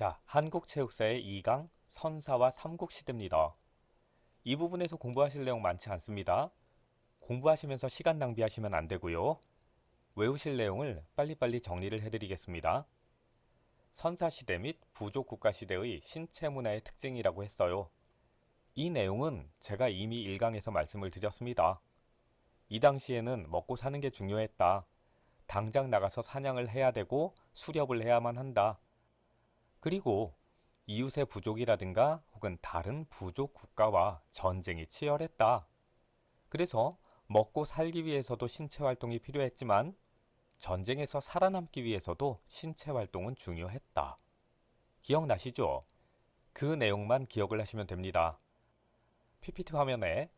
자, 한국체육사의 2강 선사와 삼국시대입니다. 이 부분에서 공부하실 내용 많지 않습니다. 공부하시면서 시간 낭비하시면 안 되고요. 외우실 내용을 빨리빨리 정리를 해드리겠습니다. 선사시대 및 부족국가시대의 신체문화의 특징이라고 했어요. 이 내용은 제가 이미 1강에서 말씀을 드렸습니다. 이 당시에는 먹고 사는 게 중요했다. 당장 나가서 사냥을 해야 되고 수렵을 해야만 한다. 그리고 이웃의 부족이라든가 혹은 다른 부족 국가와 전쟁이 치열했다. 그래서 먹고 살기 위해서도 신체 활동이 필요했지만 전쟁에서 살아남기 위해서도 신체 활동은 중요했다. 기억나시죠? 그 내용만 기억을 하시면 됩니다. PPT 화면에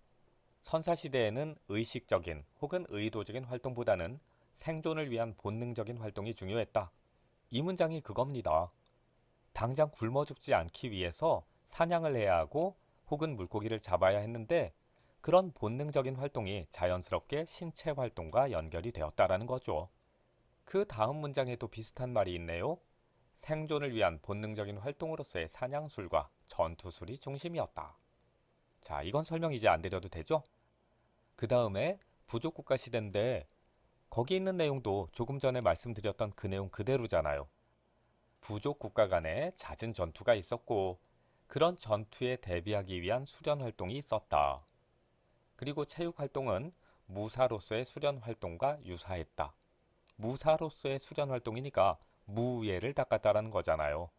선사시대에는 의식적인 혹은 의도적인 활동보다는 생존을 위한 본능적인 활동이 중요했다. 이 문장이 그겁니다. 당장 굶어 죽지 않기 위해서 사냥을 해야 하고 혹은 물고기를 잡아야 했는데 그런 본능적인 활동이 자연스럽게 신체 활동과 연결이 되었다라는 거죠. 그 다음 문장에도 비슷한 말이 있네요. 생존을 위한 본능적인 활동으로서의 사냥술과 전투술이 중심이었다. 자, 이건 설명 이제 안 드려도 되죠? 그 다음에 부족국가 시대인데 거기 있는 내용도 조금 전에 말씀드렸던 그 내용 그대로잖아요. 부족 국가 간에 잦은 전투가 있었고 그런 전투에 대비하기 위한 수련 활동이 있었다. 그리고 체육 활동은 무사로서의 수련 활동과 유사했다. 무사로서의 수련 활동이니까 무예를 닦았다라는 거잖아요.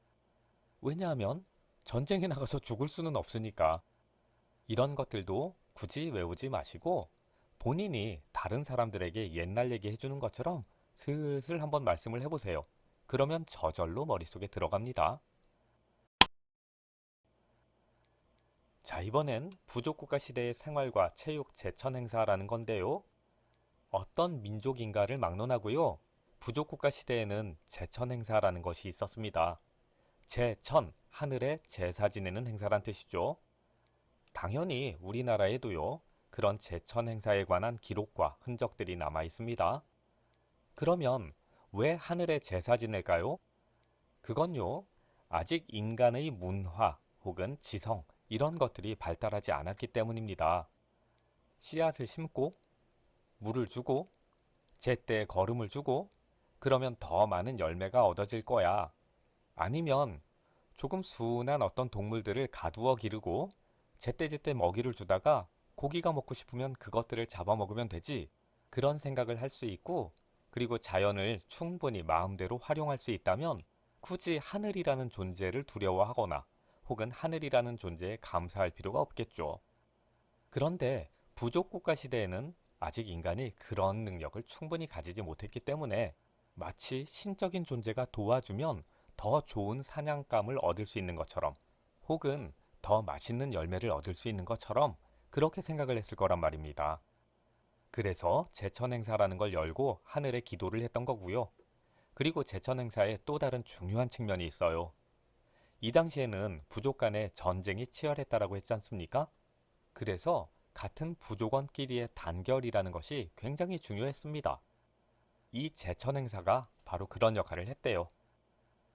왜냐하면 전쟁에 나가서 죽을 수는 없으니까 이런 것들도 굳이 외우지 마시고 본인이 다른 사람들에게 옛날 얘기 해주는 것처럼 슬슬 한번 말씀을 해보세요. 그러면 저절로 머릿속에 들어갑니다. 자, 이번엔 부족국가 시대의 생활과 체육 제천 행사라는 건데요. 어떤 민족인가를 막론하고요. 부족국가 시대에는 제천 행사라는 것이 있었습니다. 제천, 하늘에 제사 지내는 행사란 뜻이죠. 당연히 우리나라에도요. 그런 제천 행사에 관한 기록과 흔적들이 남아 있습니다. 그러면 왜 하늘에 제사 지낼까요? 그건요. 아직 인간의 문화 혹은 지성 이런 것들이 발달하지 않았기 때문입니다. 씨앗을 심고 물을 주고 제때 거름을 주고 그러면 더 많은 열매가 얻어질 거야. 아니면 조금 순한 어떤 동물들을 가두어 기르고 제때제때 먹이를 주다가 고기가 먹고 싶으면 그것들을 잡아먹으면 되지. 그런 생각을 할 수 있고 그리고 자연을 충분히 마음대로 활용할 수 있다면 굳이 하늘이라는 존재를 두려워하거나 혹은 하늘이라는 존재에 감사할 필요가 없겠죠. 그런데 부족국가 시대에는 아직 인간이 그런 능력을 충분히 가지지 못했기 때문에 마치 신적인 존재가 도와주면 더 좋은 사냥감을 얻을 수 있는 것처럼 혹은 더 맛있는 열매를 얻을 수 있는 것처럼 그렇게 생각을 했을 거란 말입니다. 그래서 제천 행사라는 걸 열고 하늘에 기도를 했던 거고요. 그리고 제천 행사에 또 다른 중요한 측면이 있어요. 이 당시에는 부족 간의 전쟁이 치열했다라고 했지 않습니까? 그래서 같은 부족원끼리의 단결이라는 것이 굉장히 중요했습니다. 이 제천 행사가 바로 그런 역할을 했대요.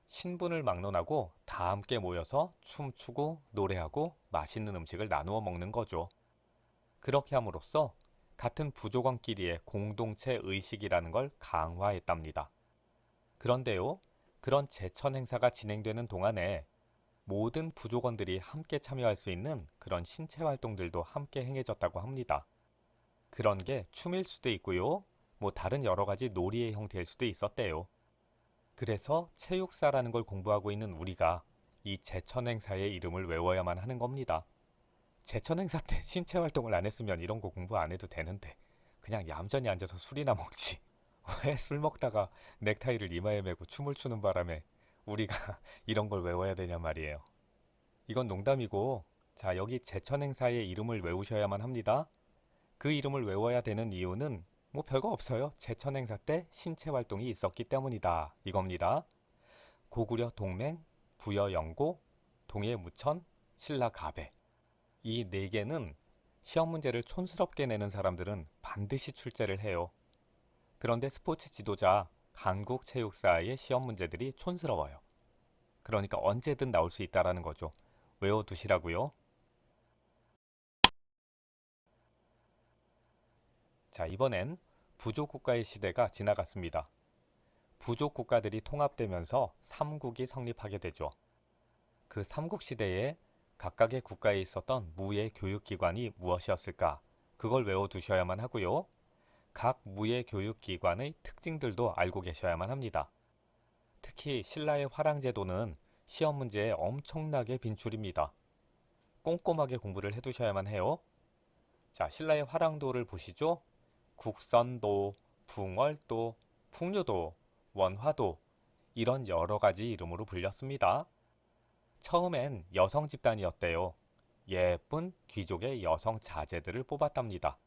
신분을 막론하고 다 함께 모여서 춤추고 노래하고 맛있는 음식을 나누어 먹는 거죠. 그렇게 함으로써 같은 부족원끼리의 공동체 의식이라는 걸 강화했답니다. 그런데요, 그런 제천 행사가 진행되는 동안에 모든 부족원들이 함께 참여할 수 있는 그런 신체 활동들도 함께 행해졌다고 합니다. 그런 게 춤일 수도 있고요, 뭐 다른 여러 가지 놀이의 형태일 수도 있었대요. 그래서 체육사라는 걸 공부하고 있는 우리가 이 제천 행사의 이름을 외워야만 하는 겁니다. 제천 행사 때 신체 활동을 안 했으면 이런 거 공부 안 해도 되는데 그냥 얌전히 앉아서 술이나 먹지. 왜 술 먹다가 넥타이를 이마에 메고 춤을 추는 바람에 우리가 이런 걸 외워야 되냐 말이에요. 이건 농담이고, 자, 여기 제천 행사의 이름을 외우셔야만 합니다. 그 이름을 외워야 되는 이유는 뭐 별거 없어요. 제천 행사 때 신체 활동이 있었기 때문이다. 이겁니다. 고구려 동맹, 부여 영고, 동해 무천, 신라 가배. 이 네 개는 시험 문제를 촌스럽게 내는 사람들은 반드시 출제를 해요. 그런데 스포츠 지도자, 한국체육사의 시험 문제들이 촌스러워요. 그러니까 언제든 나올 수 있다라는 거죠. 외워두시라고요. 자, 이번엔 부족국가의 시대가 지나갔습니다. 부족국가들이 통합되면서 삼국이 성립하게 되죠. 그 삼국 시대에 각각의 국가에 있었던 무예 교육기관이 무엇이었을까? 그걸 외워두셔야만 하고요. 각 무예 교육기관의 특징들도 알고 계셔야만 합니다. 특히 신라의 화랑제도는 시험 문제에 엄청나게 빈출입니다. 꼼꼼하게 공부를 해두셔야만 해요. 자, 신라의 화랑도를 보시죠. 국선도, 붕월도, 풍류도, 원화도 이런 여러 가지 이름으로 불렸습니다. 처음엔 여성 집단이었대요. 예쁜 귀족의 여성 자제들을 뽑았답니다.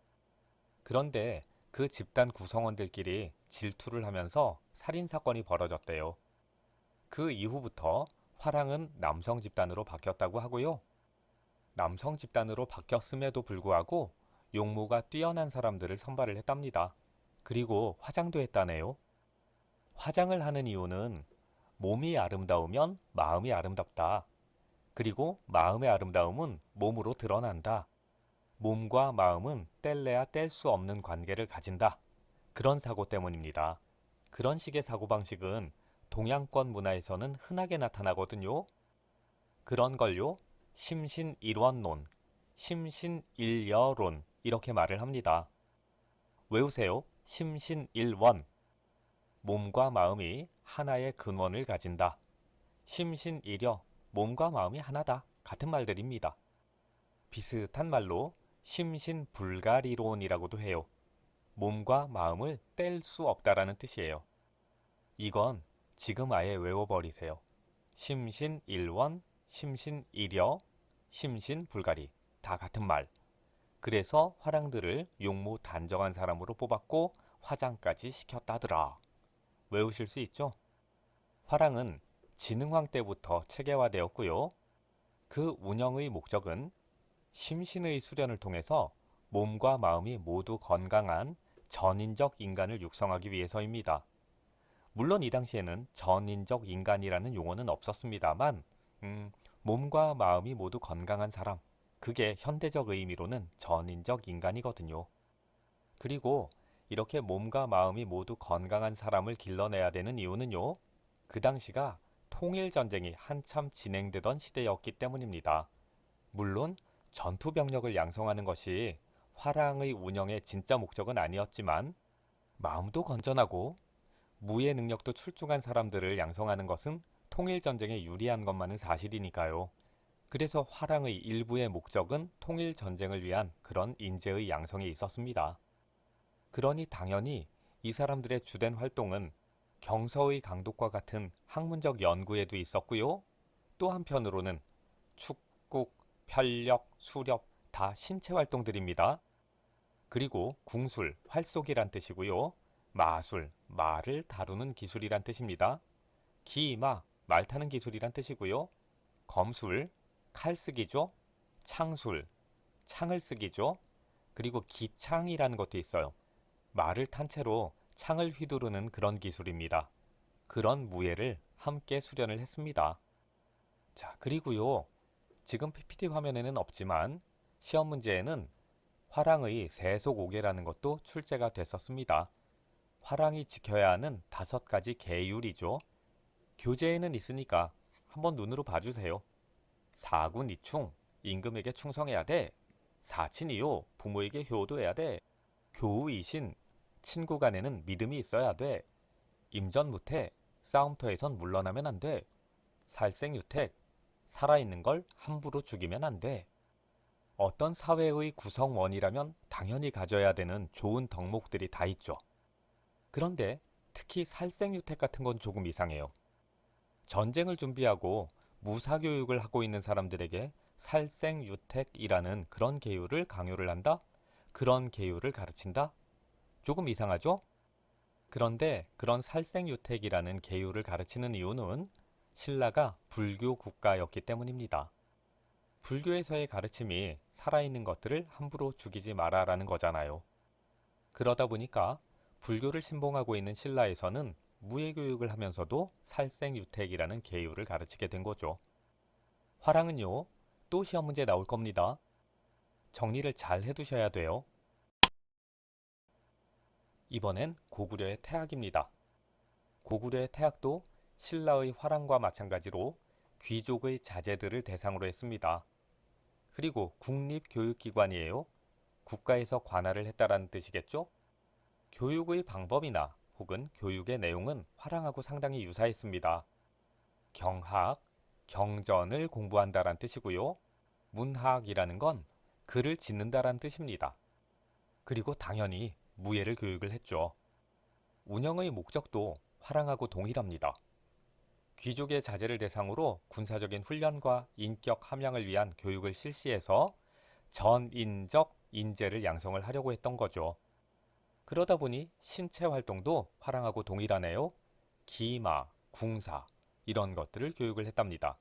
그런데 그 집단 구성원들끼리 질투를 하면서 살인사건이 벌어졌대요. 그 이후부터 화랑은 남성 집단으로 바뀌었다고 하고요. 남성 집단으로 바뀌었음에도 불구하고 용모가 뛰어난 사람들을 선발을 했답니다. 그리고 화장도 했다네요. 화장을 하는 이유는 몸이 아름다우면 마음이 아름답다. 그리고 마음의 아름다움은 몸으로 드러난다. 몸과 마음은 뗄래야 뗄 수 없는 관계를 가진다. 그런 사고 때문입니다. 그런 식의 사고방식은 동양권 문화에서는 흔하게 나타나거든요. 그런 걸요, 심신일원론, 심신일여론 이렇게 말을 합니다. 외우세요. 심신일원. 몸과 마음이 하나의 근원을 가진다. 심신일여. 몸과 마음이 하나다. 같은 말들입니다. 비슷한 말로 심신불가리론이라고도 해요. 몸과 마음을 뗄 수 없다라는 뜻이에요. 이건 지금 아예 외워버리세요. 심신일원, 심신일여, 심신불가리 다 같은 말. 그래서 화랑들을 용모 단정한 사람으로 뽑았고 화장까지 시켰다더라. 외우실 수 있죠? 화랑은 진흥왕 때부터 체계화되었고요. 그 운영의 목적은 심신의 수련을 통해서 몸과 마음이 모두 건강한 전인적 인간을 육성하기 위해서입니다. 물론 이 당시에는 전인적 인간이라는 용어는 없었습니다만 몸과 마음이 모두 건강한 사람, 그게 현대적 의미로는 전인적 인간이거든요. 그리고 이렇게 몸과 마음이 모두 건강한 사람을 길러내야 되는 이유는요. 그 당시가 통일전쟁이 한참 진행되던 시대였기 때문입니다. 물론 전투병력을 양성하는 것이 화랑의 운영의 진짜 목적은 아니었지만 마음도 건전하고 무예 능력도 출중한 사람들을 양성하는 것은 통일전쟁에 유리한 것만은 사실이니까요. 그래서 화랑의 일부의 목적은 통일전쟁을 위한 그런 인재의 양성에 있었습니다. 그러니 당연히 이 사람들의 주된 활동은 경서의 강독과 같은 학문적 연구에도 있었고요. 또 한편으로는 축국, 편력, 수렵 다 신체 활동들입니다. 그리고 궁술, 활쏘기란 뜻이고요. 마술, 말을 다루는 기술이란 뜻입니다. 기마, 말 타는 기술이란 뜻이고요. 검술, 칼 쓰기죠. 창술, 창을 쓰기죠. 그리고 기창이라는 것도 있어요. 말을 탄 채로 창을 휘두르는 그런 기술입니다. 그런 무예를 함께 수련을 했습니다. 자, 그리고요. 지금 PPT 화면에는 없지만 시험 문제에는 화랑의 세속오계라는 것도 출제가 됐었습니다. 화랑이 지켜야 하는 5가지 계율이죠. 교재에는 있으니까 한번 눈으로 봐주세요. 사군이충, 임금에게 충성해야 돼. 사친이요, 부모에게 효도해야 돼. 교우이신, 친구 간에는 믿음이 있어야 돼. 임전무태, 싸움터에선 물러나면 안 돼. 살생유택, 살아있는 걸 함부로 죽이면 안 돼. 어떤 사회의 구성원이라면 당연히 가져야 되는 좋은 덕목들이 다 있죠. 그런데 특히 살생유택 같은 건 조금 이상해요. 전쟁을 준비하고 무사교육을 하고 있는 사람들에게 살생유택이라는 그런 계율을 강요를 한다? 그런 계율을 가르친다? 조금 이상하죠? 그런데 그런 살생유택이라는 계율을 가르치는 이유는 신라가 불교 국가였기 때문입니다. 불교에서의 가르침이 살아있는 것들을 함부로 죽이지 마라라는 거잖아요. 그러다 보니까 불교를 신봉하고 있는 신라에서는 무예교육을 하면서도 살생유택이라는 계율을 가르치게 된 거죠. 화랑은요, 또 시험 문제 나올 겁니다. 정리를 잘 해두셔야 돼요. 이번엔 고구려의 태학입니다. 고구려의 태학도 신라의 화랑과 마찬가지로 귀족의 자제들을 대상으로 했습니다. 그리고 국립교육기관이에요. 국가에서 관할을 했다라는 뜻이겠죠? 교육의 방법이나 혹은 교육의 내용은 화랑하고 상당히 유사했습니다. 경학, 경전을 공부한다란 뜻이고요. 문학이라는 건 글을 짓는다란 뜻입니다. 그리고 당연히 무예를 교육을 했죠. 운영의 목적도 화랑하고 동일합니다. 귀족의 자제를 대상으로 군사적인 훈련과 인격 함양을 위한 교육을 실시해서 전인적 인재를 양성을 하려고 했던 거죠. 그러다 보니 신체 활동도 화랑하고 동일하네요. 기마, 궁사 이런 것들을 교육을 했답니다.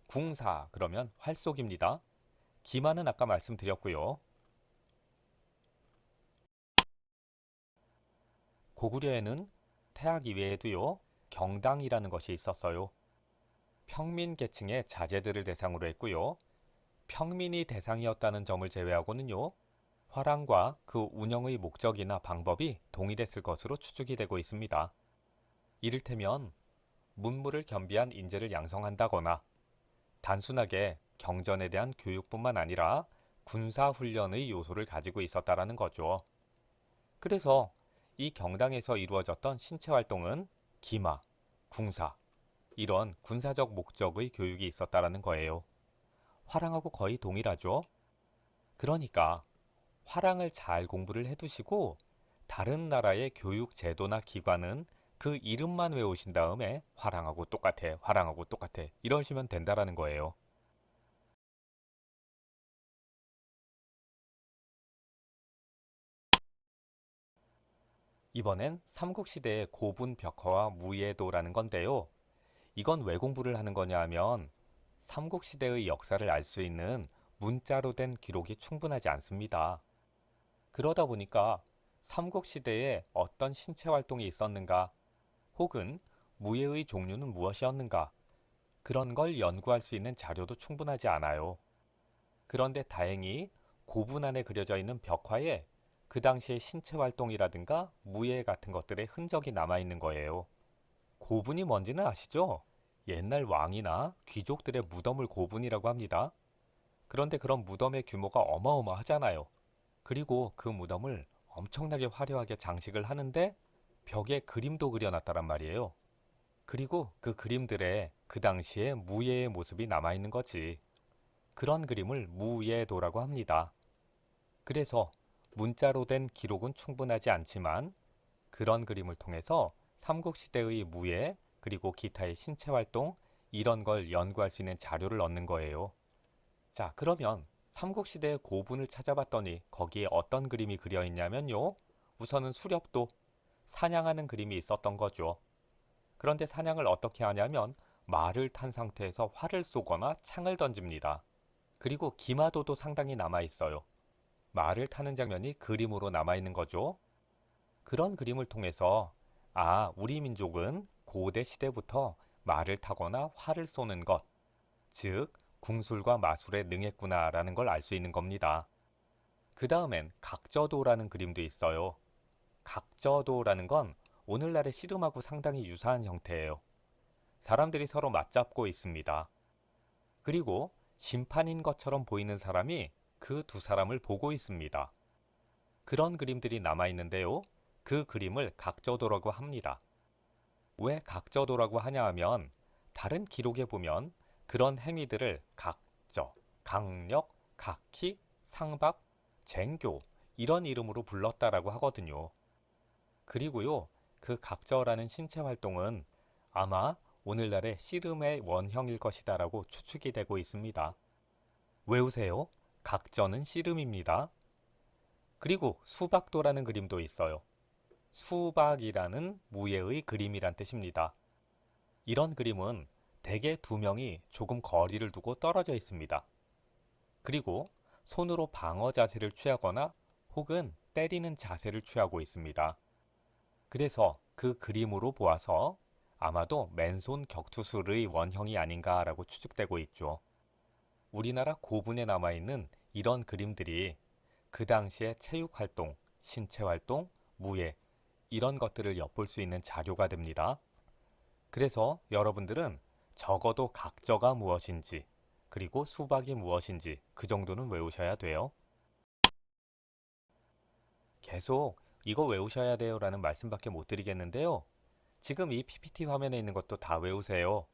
궁사 그러면 활쏘기입니다. 기마는 아까 말씀드렸고요. 고구려에는 태학 이외에도요. 경당이라는 것이 있었어요. 평민 계층의 자제들을 대상으로 했고요. 평민이 대상이었다는 점을 제외하고는요. 화랑과 그 운영의 목적이나 방법이 동일했을 것으로 추측이 되고 있습니다. 이를테면 문무를 겸비한 인재를 양성한다거나 단순하게 경전에 대한 교육뿐만 아니라 군사훈련의 요소를 가지고 있었다라는 거죠. 그래서 이 경당에서 이루어졌던 신체 활동은 기마, 궁사, 이런 군사적 목적의 교육이 있었다라는 거예요. 화랑하고 거의 동일하죠. 그러니까 화랑을 잘 공부를 해두시고 다른 나라의 교육 제도나 기관은 그 이름만 외우신 다음에 화랑하고 똑같아, 화랑하고 똑같아 이러시면 된다라는 거예요. 이번엔 삼국시대의 고분 벽화와 무예도라는 건데요. 이건 왜 공부를 하는 거냐 하면 삼국시대의 역사를 알 수 있는 문자로 된 기록이 충분하지 않습니다. 그러다 보니까 삼국시대에 어떤 신체 활동이 있었는가 혹은 무예의 종류는 무엇이었는가 그런 걸 연구할 수 있는 자료도 충분하지 않아요. 그런데 다행히 고분 안에 그려져 있는 벽화에 그 당시의 신체 활동이라든가 무예 같은 것들의 흔적이 남아 있는 거예요. 고분이 뭔지는 아시죠? 옛날 왕이나 귀족들의 무덤을 고분이라고 합니다. 그런데 그런 무덤의 규모가 어마어마하잖아요. 그리고 그 무덤을 엄청나게 화려하게 장식을 하는데 벽에 그림도 그려놨다란 말이에요. 그리고 그 그림들에 그 당시의 무예의 모습이 남아있는 거지. 그런 그림을 무예도라고 합니다. 그래서 문자로 된 기록은 충분하지 않지만 그런 그림을 통해서 삼국시대의 무예 그리고 기타의 신체 활동 이런 걸 연구할 수 있는 자료를 얻는 거예요. 자, 그러면 삼국시대의 고분을 찾아봤더니 거기에 어떤 그림이 그려 있냐면요. 우선은 수렵도 사냥하는 그림이 있었던 거죠. 그런데 사냥을 어떻게 하냐면 말을 탄 상태에서 활을 쏘거나 창을 던집니다. 그리고 기마도도 상당히 남아 있어요. 말을 타는 장면이 그림으로 남아 있는 거죠. 그런 그림을 통해서 우리 민족은 고대 시대부터 말을 타거나 활을 쏘는 것, 즉 궁술과 마술에 능했구나라는 걸 알 수 있는 겁니다. 그 다음엔 각저도라는 그림도 있어요. 각저도라는 건 오늘날의 씨름하고 상당히 유사한 형태예요. 사람들이 서로 맞잡고 있습니다. 그리고 심판인 것처럼 보이는 사람이 그 두 사람을 보고 있습니다. 그런 그림들이 남아 있는데요. 그 그림을 각저도라고 합니다. 왜 각저도라고 하냐 하면 다른 기록에 보면 그런 행위들을 각저, 강력, 각희, 상박, 쟁교 이런 이름으로 불렀다라고 하거든요. 그리고요, 그 각저라는 신체 활동은 아마 오늘날의 씨름의 원형일 것이다라고 추측이 되고 있습니다. 외우세요. 각저는 씨름입니다. 그리고 수박도라는 그림도 있어요. 수박이라는 무예의 그림이란 뜻입니다. 이런 그림은 대개 두 명이 조금 거리를 두고 떨어져 있습니다. 그리고 손으로 방어 자세를 취하거나 혹은 때리는 자세를 취하고 있습니다. 그래서 그 그림으로 보아서 아마도 맨손 격투술의 원형이 아닌가라고 추측되고 있죠. 우리나라 고분에 남아있는 이런 그림들이 그 당시의 체육활동, 신체활동, 무예 이런 것들을 엿볼 수 있는 자료가 됩니다. 그래서 여러분들은 적어도 각저가 무엇인지 그리고 수박이 무엇인지 그 정도는 외우셔야 돼요. 계속 이거 외우셔야 돼요 라는 말씀밖에 못 드리겠는데요. 지금 이 PPT 화면에 있는 것도 다 외우세요.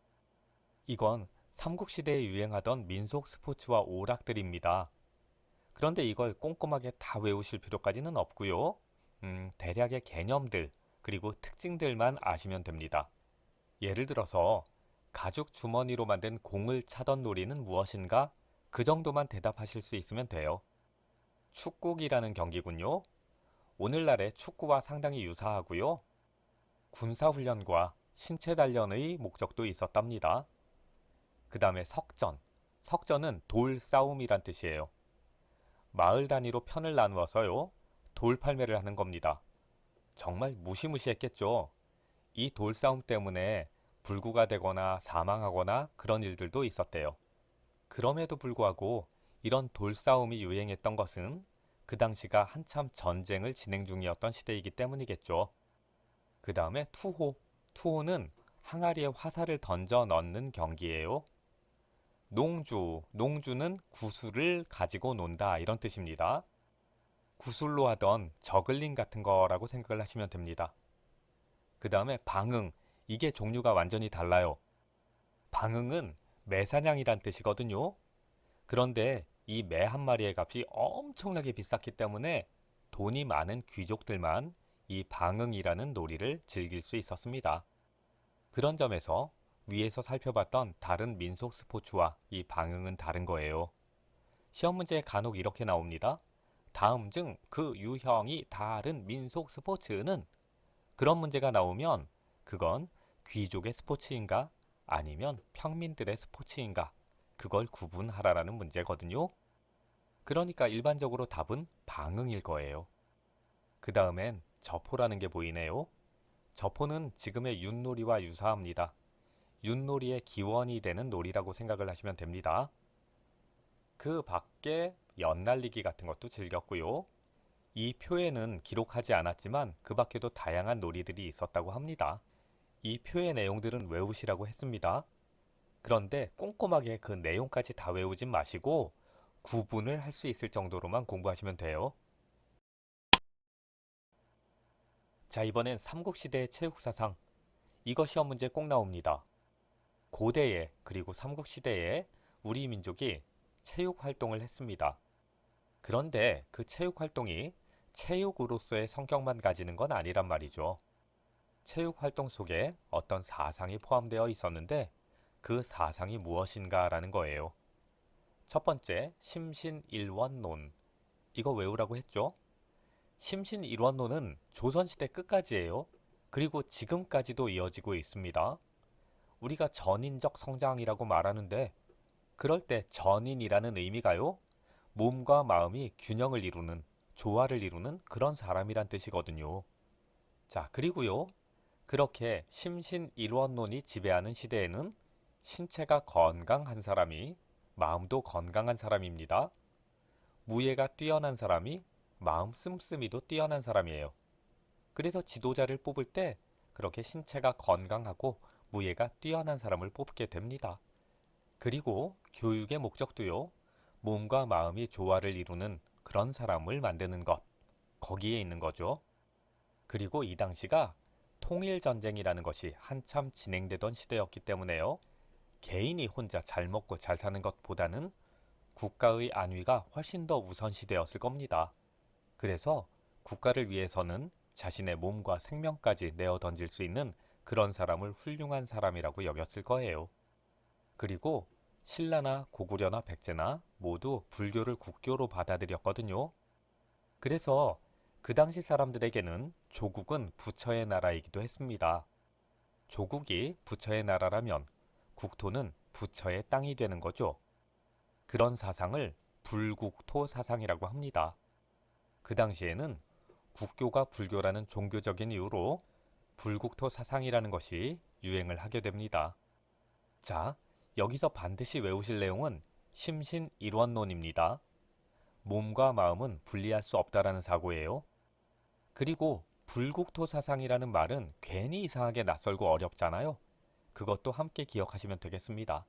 이건 삼국시대에 유행하던 민속 스포츠와 오락들입니다. 그런데 이걸 꼼꼼하게 다 외우실 필요까지는 없고요. 대략의 개념들 그리고 특징들만 아시면 됩니다. 예를 들어서 가죽 주머니로 만든 공을 차던 놀이는 무엇인가? 그 정도만 대답하실 수 있으면 돼요. 축구기라는 경기군요. 오늘날의 축구와 상당히 유사하고요. 군사훈련과 신체 단련의 목적도 있었답니다. 그 다음에 석전. 석전은 돌싸움이란 뜻이에요. 마을 단위로 편을 나누어서요. 돌팔매를 하는 겁니다. 정말 무시무시했겠죠. 이 돌싸움 때문에 불구가 되거나 사망하거나 그런 일들도 있었대요. 그럼에도 불구하고 이런 돌싸움이 유행했던 것은 그 당시가 한참 전쟁을 진행 중이었던 시대이기 때문이겠죠. 그 다음에 투호. 투호는 항아리에 화살을 던져 넣는 경기예요. 농주. 농주는 구슬을 가지고 논다 이런 뜻입니다. 구슬로 하던 저글링 같은 거라고 생각을 하시면 됩니다. 그 다음에 방응. 이게 종류가 완전히 달라요. 방응은 매사냥이란 뜻이거든요. 그런데 이 매 한 마리의 값이 엄청나게 비쌌기 때문에 돈이 많은 귀족들만 이 방응이라는 놀이를 즐길 수 있었습니다. 그런 점에서 위에서 살펴봤던 다른 민속 스포츠와 이 방응은 다른 거예요. 시험 문제에 간혹 이렇게 나옵니다. 다음 중 그 유형이 다른 민속 스포츠는 그런 문제가 나오면 그건 귀족의 스포츠인가 아니면 평민들의 스포츠인가 그걸 구분하라라는 문제거든요. 그러니까 일반적으로 답은 방응일 거예요. 그 다음엔 저포라는 게 보이네요. 저포는 지금의 윷놀이와 유사합니다. 윷놀이의 기원이 되는 놀이라고 생각을 하시면 됩니다. 그 밖에 연날리기 같은 것도 즐겼고요. 이 표에는 기록하지 않았지만 그 밖에도 다양한 놀이들이 있었다고 합니다. 이 표의 내용들은 외우시라고 했습니다. 그런데 꼼꼼하게 그 내용까지 다 외우진 마시고 구분을 할 수 있을 정도로만 공부하시면 돼요. 자, 이번엔 삼국시대의 체육사상. 이거 시험 문제 꼭 나옵니다. 고대에 그리고 삼국시대에 우리 민족이 체육활동을 했습니다. 그런데 그 체육활동이 체육으로서의 성격만 가지는 건 아니란 말이죠. 체육활동 속에 어떤 사상이 포함되어 있었는데 그 사상이 무엇인가라는 거예요. 첫 번째, 심신일원론. 이거 외우라고 했죠? 심신일원론은 조선시대 끝까지예요. 그리고 지금까지도 이어지고 있습니다. 우리가 전인적 성장이라고 말하는데 그럴 때 전인이라는 의미가요. 몸과 마음이 균형을 이루는, 조화를 이루는 그런 사람이란 뜻이거든요. 자, 그리고요. 그렇게 심신일원론이 지배하는 시대에는 신체가 건강한 사람이 마음도 건강한 사람입니다. 무예가 뛰어난 사람이 마음 씀씀이도 뛰어난 사람이에요. 그래서 지도자를 뽑을 때 그렇게 신체가 건강하고 무예가 뛰어난 사람을 뽑게 됩니다. 그리고 교육의 목적도요. 몸과 마음이 조화를 이루는 그런 사람을 만드는 것. 거기에 있는 거죠. 그리고 이 당시가 통일전쟁이라는 것이 한참 진행되던 시대였기 때문에요. 개인이 혼자 잘 먹고 잘 사는 것보다는 국가의 안위가 훨씬 더 우선시되었을 겁니다. 그래서 국가를 위해서는 자신의 몸과 생명까지 내어 던질 수 있는 그런 사람을 훌륭한 사람이라고 여겼을 거예요. 그리고 신라나 고구려나 백제나 모두 불교를 국교로 받아들였거든요. 그래서 그 당시 사람들에게는 조국은 부처의 나라이기도 했습니다. 조국이 부처의 나라라면 국토는 부처의 땅이 되는 거죠. 그런 사상을 불국토 사상이라고 합니다. 그 당시에는 국교가 불교라는 종교적인 이유로 불국토 사상이라는 것이 유행을 하게 됩니다. 자, 여기서 반드시 외우실 내용은 심신일원론입니다. 몸과 마음은 분리할 수 없다라는 사고예요. 그리고 불국토 사상이라는 말은 괜히 이상하게 낯설고 어렵잖아요. 그것도 함께 기억하시면 되겠습니다.